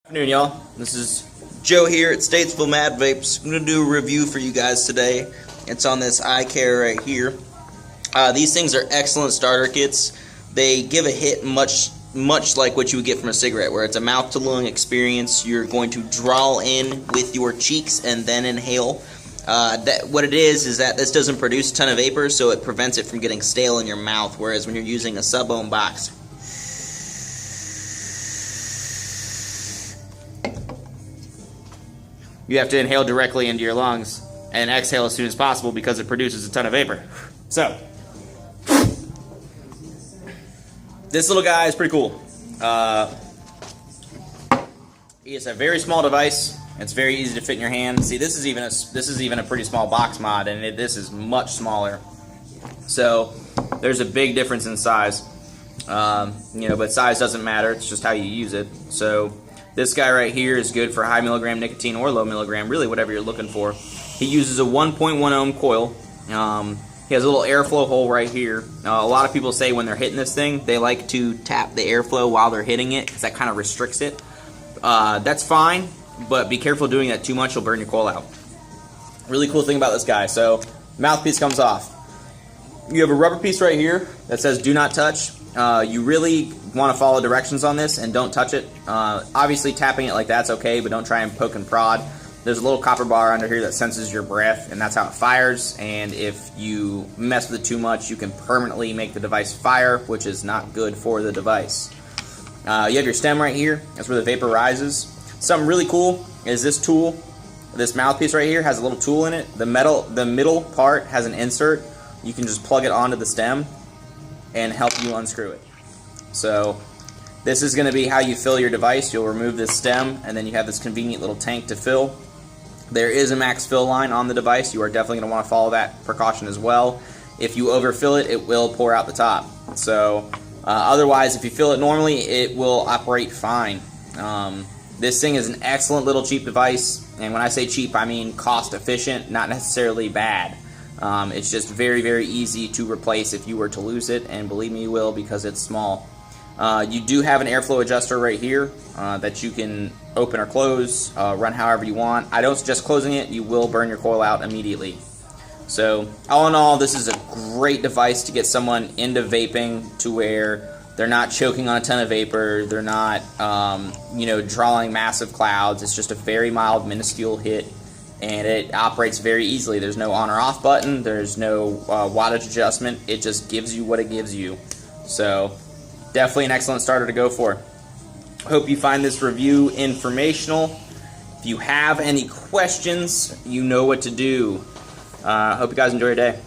Good afternoon, y'all. This is Joe here at Statesville Mad Vapes. I'm going to do a review for you guys today. It's on this eye care right here. These things are excellent starter kits. They give a hit much like what you would get from a cigarette, where it's a mouth-to-lung experience. You're going to draw in with your cheeks and then inhale. What it is that this doesn't produce a ton of vapor, so it prevents it from getting stale in your mouth, whereas when you're using a sub-ohm box, you have to inhale directly into your lungs and exhale as soon as possible because it produces a ton of vapor. So, this little guy is pretty cool. It's a very small device. It's very easy to fit in your hand. See, this is even a pretty small box mod, and this is much smaller. So, there's a big difference in size. But size doesn't matter. It's just how you use it. So, this guy right here is good for high milligram nicotine or low milligram, really whatever you're looking for. He uses a 1.1 ohm coil. He has a little airflow hole right here. A lot of people say when they're hitting this thing, they like to tap the airflow while they're hitting it because that kind of restricts it. That's fine, but be careful doing that too much. You'll burn your coil out. Really cool thing about this guy. So, mouthpiece comes off. You have a rubber piece right here that says do not touch. You really want to follow directions on this and don't touch it. Obviously tapping it like that's okay, but don't try and poke and prod. There's a little copper bar under here that senses your breath, and that's how it fires. And if you mess with it too much, you can permanently make the device fire, which is not good for the device. You have your stem right here. That's where the vapor rises. Something really cool is this tool. This mouthpiece right here has a little tool in it. The middle part has an insert. You can just plug it onto the stem and help you unscrew it. So this is going to be how you fill your device. You'll remove this stem, and then you have this convenient little tank to fill. There is a max fill line on the device. You are definitely going to want to follow that precaution as well. If you overfill it, it will pour out the top. So otherwise, if you fill it normally, it will operate fine. This thing is an excellent little cheap device, and when I say cheap, I mean cost efficient, not necessarily bad. It's just very, very easy to replace if you were to lose it, and believe me, you will, because it's small. You do have an airflow adjuster right here that you can open or close, run however you want. I don't suggest closing it. You will burn your coil out immediately. So, all in all, this is a great device to get someone into vaping to where they're not choking on a ton of vapor, they're not, drawing massive clouds. It's just a very mild, minuscule hit, and it operates very easily. There's no on or off button, there's no wattage adjustment. It just gives you what it gives you. So, definitely an excellent starter to go for. Hope you find this review informational. If you have any questions, you know what to do. Hope you guys enjoy your day.